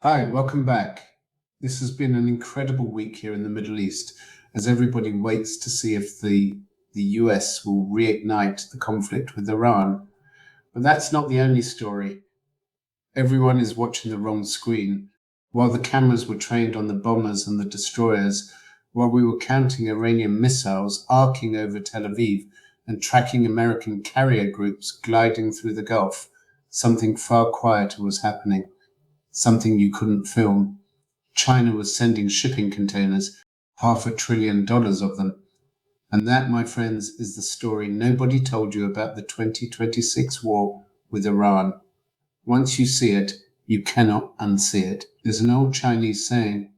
Hi, welcome back. This has been an incredible week here in the Middle East as everybody waits to see if the US will reignite the conflict with Iran. But that's not the only story. Everyone is watching the wrong screen. While the cameras were trained on the bombers and the destroyers, while we were counting Iranian missiles arcing over Tel Aviv and tracking American carrier groups gliding through the Gulf, something far quieter was happening, something you couldn't film. China was sending shipping containers, $500 billion of them. And that, my friends, is the story nobody told you about the 2026 war with Iran. Once you see it, you cannot unsee it. There's an old Chinese saying,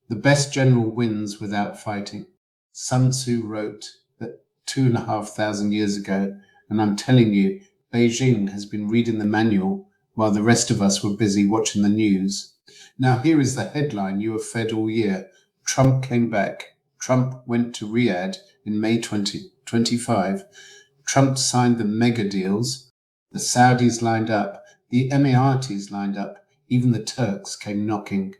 the best general wins without fighting. Sun Tzu wrote that 2,500 years ago, and I'm telling you, Beijing has been reading the manual while the rest of us were busy watching the news. Now here is the headline you were fed all year. Trump came back. Trump went to Riyadh in May 2025. Trump signed the mega deals. The Saudis lined up. The Emiratis lined up. Even the Turks came knocking.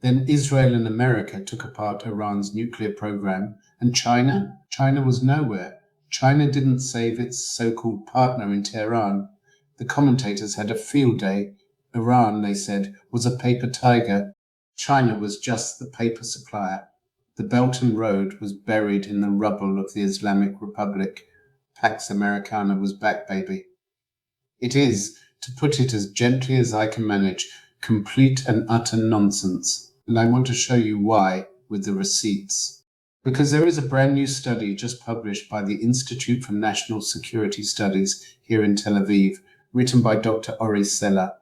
Then Israel and America took apart Iran's nuclear program. And China? China was nowhere. China didn't save its so-called partner in Tehran. The commentators had a field day. Iran, they said, was a paper tiger. China was just the paper supplier. The Belt and Road was buried in the rubble of the Islamic Republic. Pax Americana was back, baby. It is, to put it as gently as I can manage, complete and utter nonsense. And I want to show you why with the receipts. Because there is a brand new study just published by the Institute for National Security Studies here in Tel Aviv, written by Dr. Ori Sela.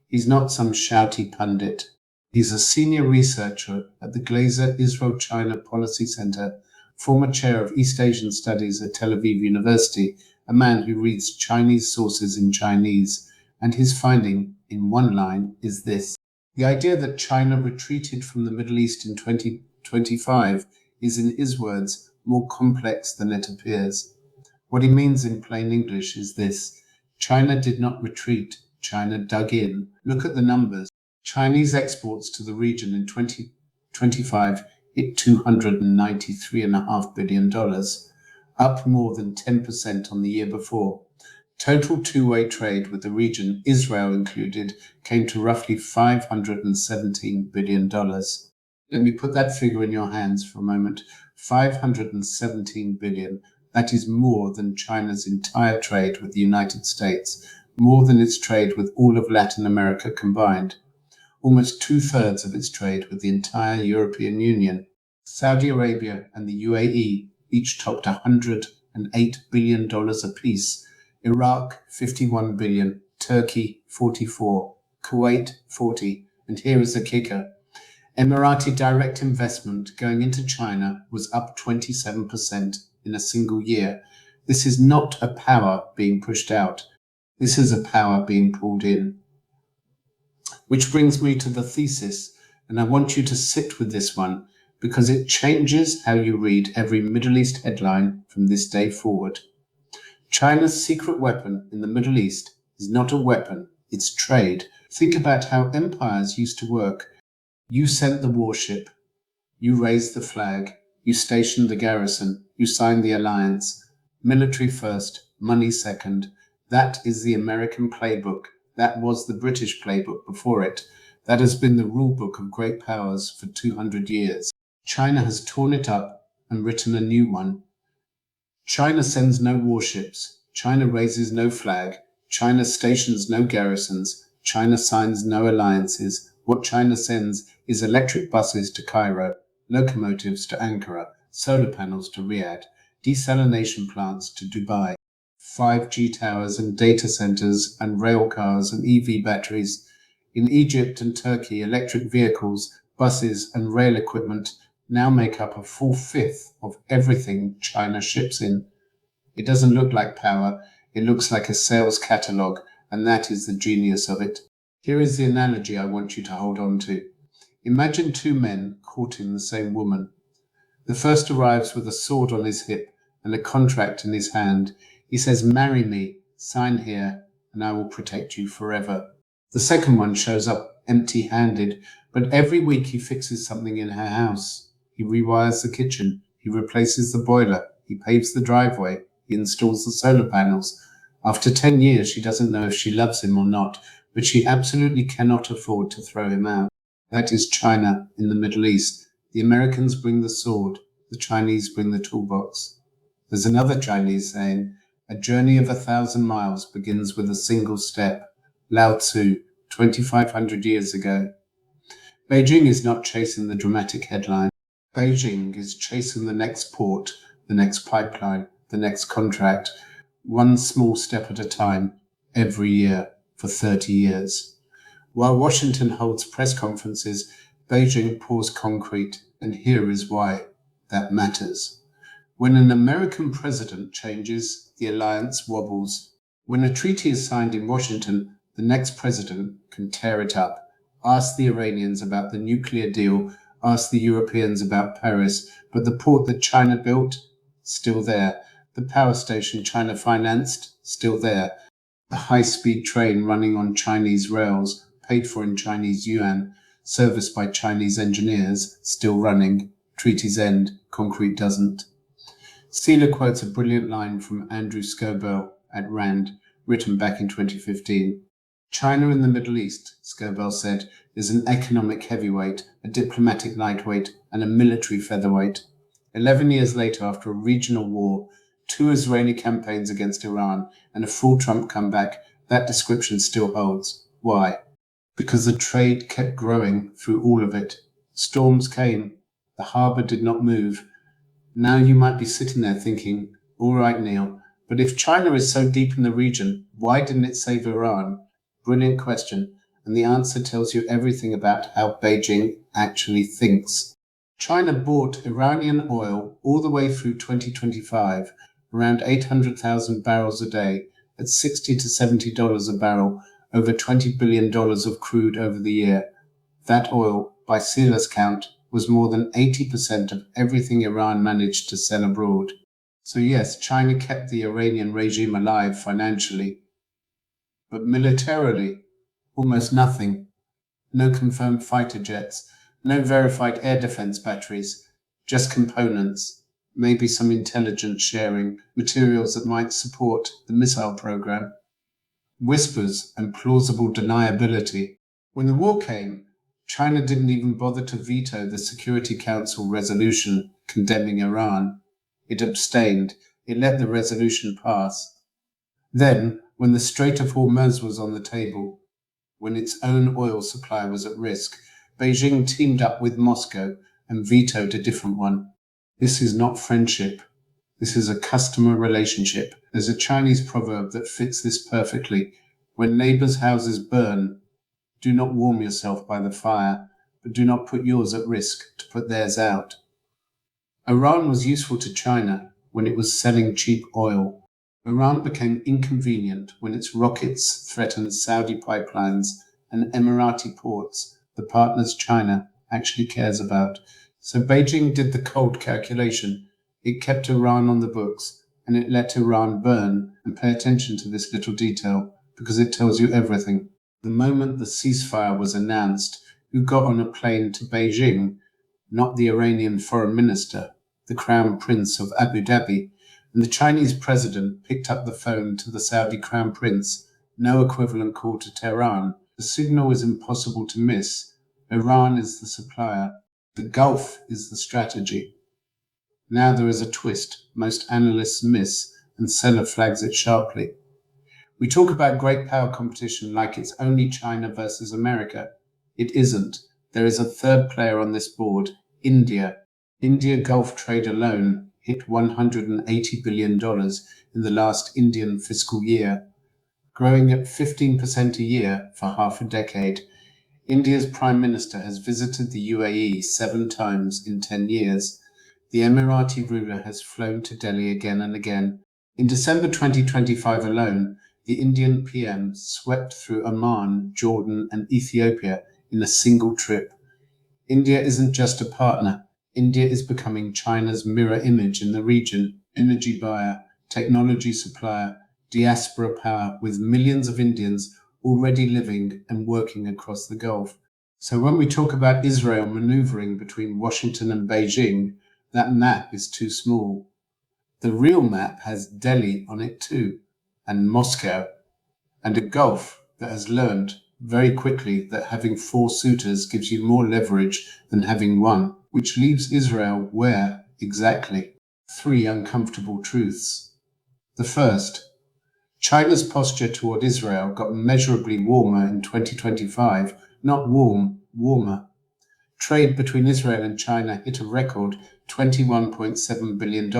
He's not some shouty pundit. He's a senior researcher at the Glazer Israel-China Policy Center, former chair of East Asian Studies at Tel Aviv University, a man who reads Chinese sources in Chinese, and his finding, in one line, is this. The idea that China retreated from the Middle East in 2025 is, in his words, more complex than it appears. What he means in plain English is this. China did not retreat. China dug in. Look at the numbers. Chinese exports to the region in 2025 hit $293.5 billion, up more than 10% on the year before. Total two-way trade with the region, Israel included, came to roughly $517 billion. Let me put that figure in your hands for a moment. $517 billion. That is more than China's entire trade with the United States, more than its trade with all of Latin America combined. Almost 2/3 of its trade with the entire European Union. Saudi Arabia and the UAE each topped $108 billion apiece. Iraq, $51 billion. Turkey, $44. Kuwait, $40. And here is the kicker. Emirati direct investment going into China was up 27% in a single year. This is not a power being pushed out. This is a power being pulled in. Which brings me to the thesis, and I want you to sit with this one because it changes how you read every Middle East headline from this day forward. China's secret weapon in the Middle East is not a weapon, it's trade. Think about how empires used to work. You sent the warship, you raised the flag, you stationed the garrison, you signed the alliance. Military first, money second. That is the American playbook. That was the British playbook before it. That has been the rulebook of great powers for 200 years. China has torn it up and written a new one. China sends no warships. China raises no flag. China stations no garrisons. China signs no alliances. What China sends is electric buses to Cairo, locomotives to Ankara, solar panels to Riyadh, desalination plants to Dubai, 5G towers and data centers and rail cars and EV batteries. In Egypt and Turkey, electric vehicles, buses and rail equipment now make up a full fifth of everything China ships in. It doesn't look like power, it looks like a sales catalogue, and that is the genius of it. Here is the analogy I want you to hold on to. Imagine two men courting the same woman. The first arrives with a sword on his hip and a contract in his hand. He says, "Marry me, sign here, and I will protect you forever." The second one shows up empty-handed, but every week he fixes something in her house. He rewires the kitchen, he replaces the boiler, he paves the driveway, he installs the solar panels. After 10 years, she doesn't know if she loves him or not, but she absolutely cannot afford to throw him out. That is China in the Middle East. The Americans bring the sword, the Chinese bring the toolbox. There's another Chinese saying, a journey of 1,000 miles begins with a single step. Lao Tzu, 2,500 years ago. Beijing is not chasing the dramatic headline. Beijing is chasing the next port, the next pipeline, the next contract, one small step at a time, every year, for 30 years. While Washington holds press conferences, Beijing pours concrete, and here is why that matters. When an American president changes, the alliance wobbles. When a treaty is signed in Washington, the next president can tear it up. Ask the Iranians about the nuclear deal, ask the Europeans about Paris, but the port that China built, still there. The power station China financed, still there. The high-speed train running on Chinese rails, paid for in Chinese yuan, serviced by Chinese engineers, still running. Treaties end, concrete doesn't. Seeler quotes a brilliant line from Andrew Scobell at RAND, written back in 2015. China in the Middle East, Scobell said, is an economic heavyweight, a diplomatic lightweight, and a military featherweight. 11 years later, after a regional war, 2 Israeli campaigns against Iran, and a full Trump comeback, that description still holds. Why? Because the trade kept growing through all of it. Storms came. The harbour did not move. Now you might be sitting there thinking, all right, Neil, but if China is so deep in the region, why didn't it save Iran? Brilliant question, and the answer tells you everything about how Beijing actually thinks. China bought Iranian oil all the way through 2025, around 800,000 barrels a day, at $60 to $70 a barrel, over $20 billion of crude over the year. That oil, by Sealer's count, was more than 80% of everything Iran managed to sell abroad. So yes, China kept the Iranian regime alive financially, but militarily, almost nothing. No confirmed fighter jets, no verified air defense batteries, just components, maybe some intelligence sharing, materials that might support the missile program. Whispers and plausible deniability. When the war came, China didn't even bother to veto the Security Council resolution condemning Iran. It abstained. It let the resolution pass. Then, when the Strait of Hormuz was on the table, when its own oil supply was at risk, Beijing teamed up with Moscow and vetoed a different one. This is not friendship. This is a customer relationship. There's a Chinese proverb that fits this perfectly. When neighbors' houses burn, do not warm yourself by the fire, but do not put yours at risk to put theirs out. Iran was useful to China when it was selling cheap oil. Iran became inconvenient when its rockets threatened Saudi pipelines and Emirati ports, the partners China actually cares about. So Beijing did the cold calculation. It kept Iran on the books, and it let Iran burn. And pay attention to this little detail, because it tells you everything. The moment the ceasefire was announced, who got on a plane to Beijing? Not the Iranian foreign minister, the crown prince of Abu Dhabi, and the Chinese president picked up the phone to the Saudi crown prince. No equivalent call to Tehran. The signal is impossible to miss. Iran is the supplier. The Gulf is the strategy. Now there is a twist most analysts miss, and Seller flags it sharply. We talk about great power competition like it's only China versus America. It isn't. There is a third player on this board, India. India Gulf trade alone hit $180 billion in the last Indian fiscal year, growing at 15% a year for half a decade. India's Prime Minister has visited the UAE 7 times in 10 years. The Emirati ruler has flown to Delhi again and again. In December 2025 alone, the Indian PM swept through Oman, Jordan, and Ethiopia in a single trip. India isn't just a partner. India is becoming China's mirror image in the region, energy buyer, technology supplier, diaspora power, with millions of Indians already living and working across the Gulf. So when we talk about Israel maneuvering between Washington and Beijing, that map is too small. The real map has Delhi on it too, and Moscow, and a Gulf that has learned very quickly that having 4 suitors gives you more leverage than having one, which leaves Israel where exactly? 3 uncomfortable truths. The first, China's posture toward Israel got measurably warmer in 2025, not warm, warmer. Trade between Israel and China hit a record $21.7 billion,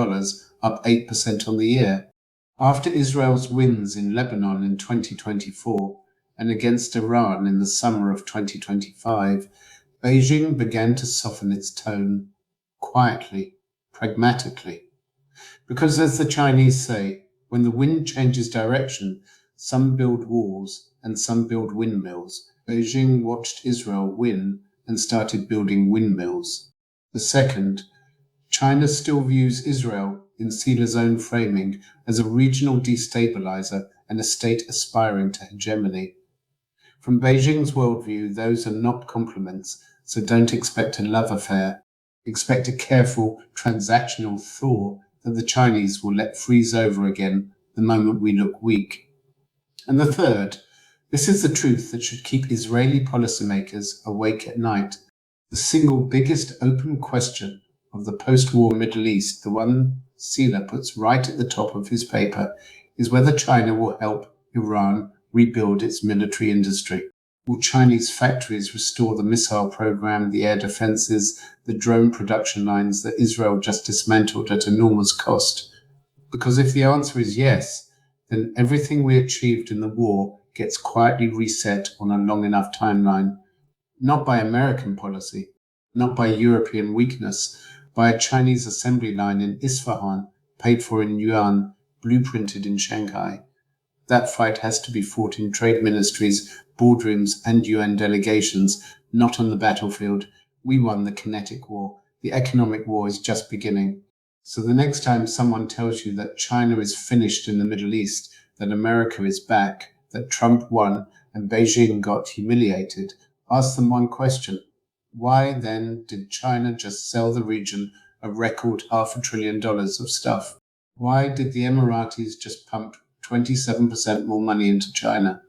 up 8% on the year. After Israel's wins in Lebanon in 2024 and against Iran in the summer of 2025, Beijing began to soften its tone, quietly, pragmatically. Because as the Chinese say, when the wind changes direction, some build walls and some build windmills. Beijing watched Israel win and started building windmills. The second, China still views Israel in Sila's own framing as a regional destabilizer and a state aspiring to hegemony. From Beijing's worldview, those are not compliments, so don't expect a love affair. Expect a careful, transactional thaw that the Chinese will let freeze over again the moment we look weak. And the third, this is the truth that should keep Israeli policymakers awake at night. The single biggest open question of the post-war Middle East, the one Sila puts right at the top of his paper, is whether China will help Iran rebuild its military industry. Will Chinese factories restore the missile program, the air defenses, the drone production lines that Israel just dismantled at enormous cost? Because if the answer is yes, then everything we achieved in the war gets quietly reset on a long enough timeline, not by American policy, not by European weakness, by a Chinese assembly line in Isfahan, paid for in yuan, blueprinted in Shanghai. That fight has to be fought in trade ministries, boardrooms, and UN delegations, not on the battlefield. We won the kinetic war. The economic war is just beginning. So the next time someone tells you that China is finished in the Middle East, that America is back, that Trump won, and Beijing got humiliated, ask them one question. Why then did China just sell the region a record $500 billion of stuff? Why did the Emiratis just pump 27% more money into China?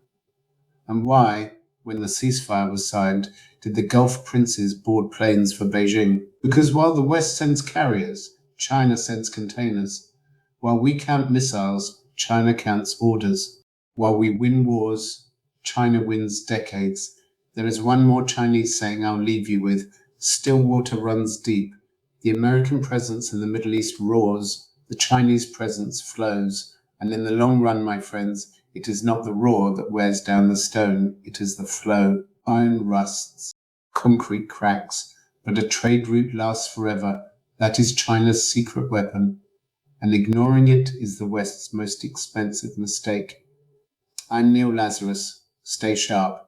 And why, when the ceasefire was signed, did the Gulf princes board planes for Beijing? Because while the West sends carriers, China sends containers. While we count missiles, China counts orders. While we win wars, China wins decades. There is one more Chinese saying I'll leave you with. Still water runs deep. The American presence in the Middle East roars. The Chinese presence flows. And in the long run, my friends, it is not the roar that wears down the stone. It is the flow. Iron rusts. Concrete cracks. But a trade route lasts forever. That is China's secret weapon. And ignoring it is the West's most expensive mistake. I'm Neil Lazarus. Stay sharp.